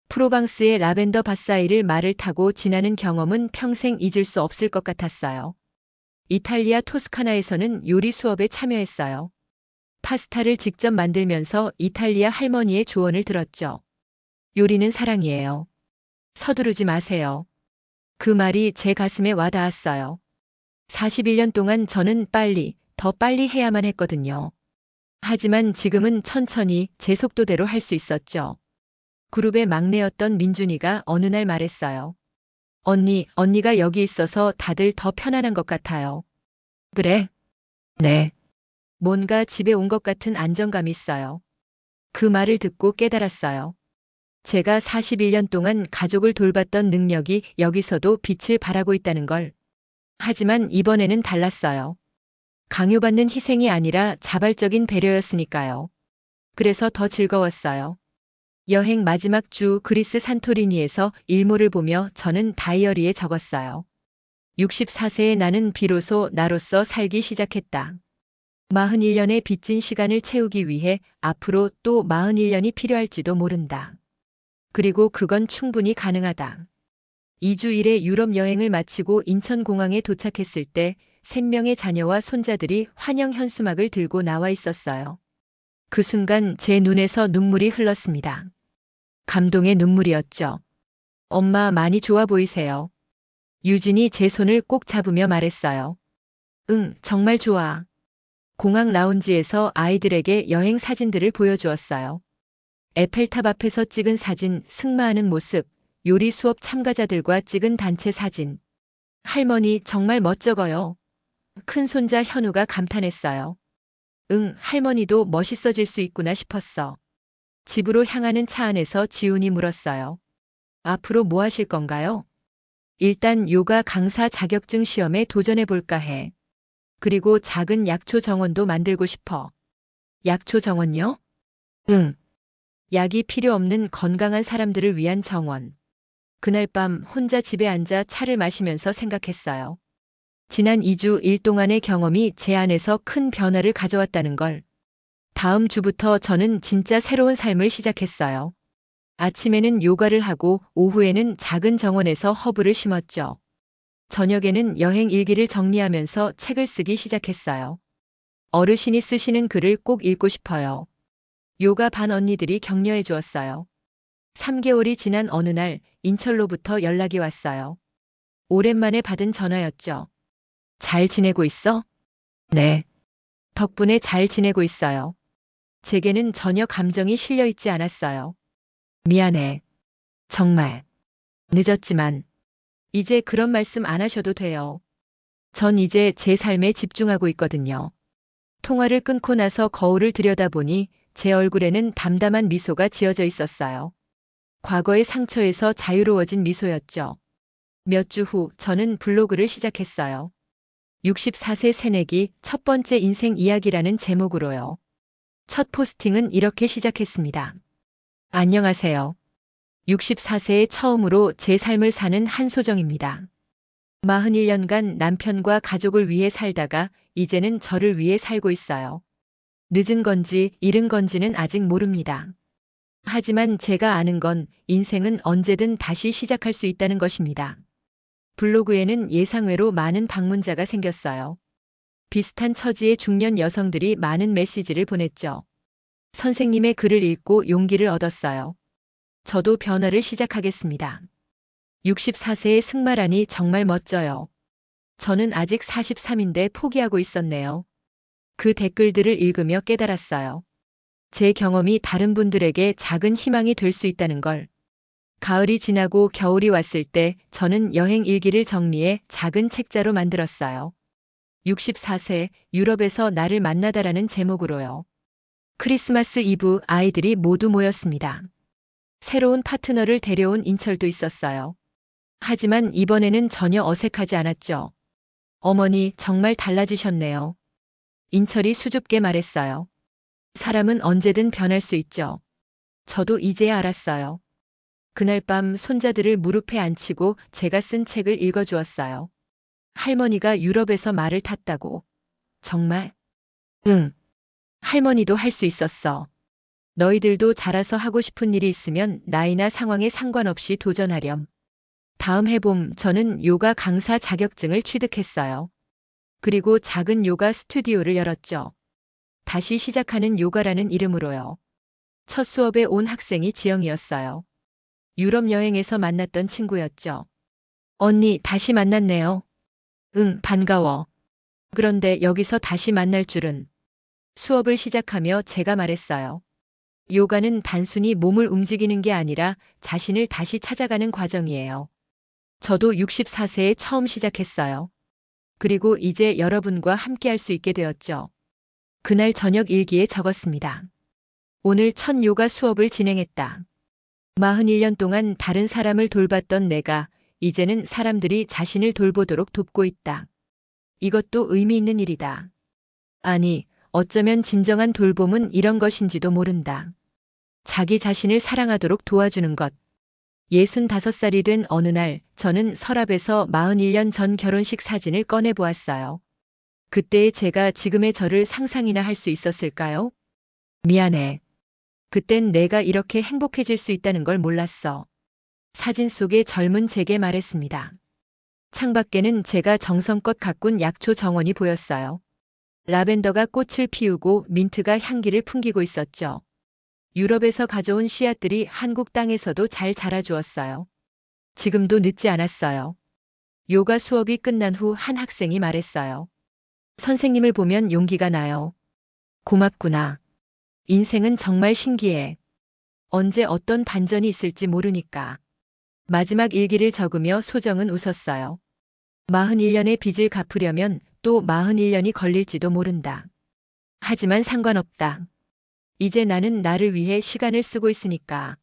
프로방스의 라벤더 밭사이를 말을 타고 지나는 경험은 평생 잊을 수 없을 것 같았어요. 이탈리아 토스카나에서는 요리 수업에 참여했어요. 파스타를 직접 만들면서 이탈리아 할머니의 조언을 들었죠. 요리는 사랑이에요. 서두르지 마세요. 그 말이 제 가슴에 와닿았어요. 41년 동안 저는 더 빨리 해야만 했거든요. 하지만 지금은 천천히 제 속도대로 할 수 있었죠. 그룹의 막내였던 민준이가 어느 날 말했어요. 언니가 여기 있어서 다들 더 편안한 것 같아요. 그래? 네. 뭔가 집에 온 것 같은 안정감이 있어요. 그 말을 듣고 깨달았어요. 제가 41년 동안 가족을 돌봤던 능력이 여기서도 빛을 발하고 있다는 걸. 하지만 이번에는 달랐어요. 강요받는 희생이 아니라 자발적인 배려였으니까요. 그래서 더 즐거웠어요. 여행 마지막 주 그리스 산토리니에서 일몰을 보며 저는 다이어리에 적었어요. 64세의 나는 비로소 나로서 살기 시작했다. 41년의 빚진 시간을 채우기 위해 앞으로 또 41년이 필요할지도 모른다. 그리고 그건 충분히 가능하다. 2주일의 유럽 여행을 마치고 인천공항에 도착했을 때 3명의 자녀와 손자들이 환영 현수막을 들고 나와 있었어요. 그 순간 제 눈에서 눈물이 흘렀습니다. 감동의 눈물이었죠. 엄마 많이 좋아 보이세요. 유진이 제 손을 꼭 잡으며 말했어요. 응, 정말 좋아. 공항 라운지에서 아이들에게 여행 사진들을 보여주었어요. 에펠탑 앞에서 찍은 사진, 승마하는 모습, 요리 수업 참가자들과 찍은 단체 사진. 할머니 정말 멋쩍어요. 큰 손자 현우가 감탄했어요. 응, 할머니도 멋있어질 수 있구나 싶었어. 집으로 향하는 차 안에서 지훈이 물었어요. 앞으로 뭐 하실 건가요? 일단 요가 강사 자격증 시험에 도전해 볼까 해. 그리고 작은 약초 정원도 만들고 싶어. 약초 정원요? 응. 약이 필요 없는 건강한 사람들을 위한 정원. 그날 밤 혼자 집에 앉아 차를 마시면서 생각했어요. 지난 2주 일 동안의 경험이 제 안에서 큰 변화를 가져왔다는 걸. 다음 주부터 저는 진짜 새로운 삶을 시작했어요. 아침에는 요가를 하고 오후에는 작은 정원에서 허브를 심었죠. 저녁에는 여행 일기를 정리하면서 책을 쓰기 시작했어요. 어르신이 쓰시는 글을 꼭 읽고 싶어요. 요가 반 언니들이 격려해 주었어요. 3개월이 지난 어느 날 인철로부터 연락이 왔어요. 오랜만에 받은 전화였죠. 잘 지내고 있어? 네. 덕분에 잘 지내고 있어요. 제게는 전혀 감정이 실려 있지 않았어요. 미안해. 정말. 늦었지만. 이제 그런 말씀 안 하셔도 돼요. 전 이제 제 삶에 집중하고 있거든요. 통화를 끊고 나서 거울을 들여다보니 제 얼굴에는 담담한 미소가 지어져 있었어요. 과거의 상처에서 자유로워진 미소였죠. 몇 주 후 저는 블로그를 시작했어요. 64세 새내기 첫 번째 인생 이야기라는 제목으로요. 첫 포스팅은 이렇게 시작했습니다. 안녕하세요. 64세에 처음으로 제 삶을 사는 한소정입니다. 41년간 남편과 가족을 위해 살다가 이제는 저를 위해 살고 있어요. 늦은 건지 이른 건지는 아직 모릅니다. 하지만 제가 아는 건 인생은 언제든 다시 시작할 수 있다는 것입니다. 블로그에는 예상외로 많은 방문자가 생겼어요. 비슷한 처지의 중년 여성들이 많은 메시지를 보냈죠. 선생님의 글을 읽고 용기를 얻었어요. 저도 변화를 시작하겠습니다. 64세의 승마라니 정말 멋져요. 저는 아직 43인데 포기하고 있었네요. 그 댓글들을 읽으며 깨달았어요. 제 경험이 다른 분들에게 작은 희망이 될 수 있다는 걸. 가을이 지나고 겨울이 왔을 때 저는 여행 일기를 정리해 작은 책자로 만들었어요. 64세 유럽에서 나를 만나다라는 제목으로요. 크리스마스 이브 아이들이 모두 모였습니다. 새로운 파트너를 데려온 인철도 있었어요. 하지만 이번에는 전혀 어색하지 않았죠. 어머니 정말 달라지셨네요. 인철이 수줍게 말했어요. 사람은 언제든 변할 수 있죠. 저도 이제야 알았어요. 그날 밤 손자들을 무릎에 앉히고 제가 쓴 책을 읽어주었어요. 할머니가 유럽에서 말을 탔다고. 정말? 응. 할머니도 할 수 있었어. 너희들도 자라서 하고 싶은 일이 있으면 나이나 상황에 상관없이 도전하렴. 다음 해봄 저는 요가 강사 자격증을 취득했어요. 그리고 작은 요가 스튜디오를 열었죠. 다시 시작하는 요가라는 이름으로요. 첫 수업에 온 학생이 지영이었어요. 유럽 여행에서 만났던 친구였죠. 언니, 다시 만났네요. 응, 반가워. 그런데 여기서 다시 만날 줄은. 수업을 시작하며 제가 말했어요. 요가는 단순히 몸을 움직이는 게 아니라 자신을 다시 찾아가는 과정이에요. 저도 64세에 처음 시작했어요. 그리고 이제 여러분과 함께 할 수 있게 되었죠. 그날 저녁 일기에 적었습니다. 오늘 첫 요가 수업을 진행했다. 41년 동안 다른 사람을 돌봤던 내가 이제는 사람들이 자신을 돌보도록 돕고 있다. 이것도 의미 있는 일이다. 아니, 어쩌면 진정한 돌봄은 이런 것인지도 모른다. 자기 자신을 사랑하도록 도와주는 것. 65살이 된 어느 날 저는 서랍에서 41년 전 결혼식 사진을 꺼내 보았어요. 그때의 제가 지금의 저를 상상이나 할 수 있었을까요? 미안해. 그땐 내가 이렇게 행복해질 수 있다는 걸 몰랐어. 사진 속의 젊은 제게 말했습니다. 창밖에는 제가 정성껏 가꾼 약초 정원이 보였어요. 라벤더가 꽃을 피우고 민트가 향기를 풍기고 있었죠. 유럽에서 가져온 씨앗들이 한국 땅에서도 잘 자라주었어요. 지금도 늦지 않았어요. 요가 수업이 끝난 후 한 학생이 말했어요. 선생님을 보면 용기가 나요. 고맙구나. 인생은 정말 신기해. 언제 어떤 반전이 있을지 모르니까. 마지막 일기를 적으며 소정은 웃었어요. 41년의 빚을 갚으려면 또 41년이 걸릴지도 모른다. 하지만 상관없다. 이제 나는 나를 위해 시간을 쓰고 있으니까.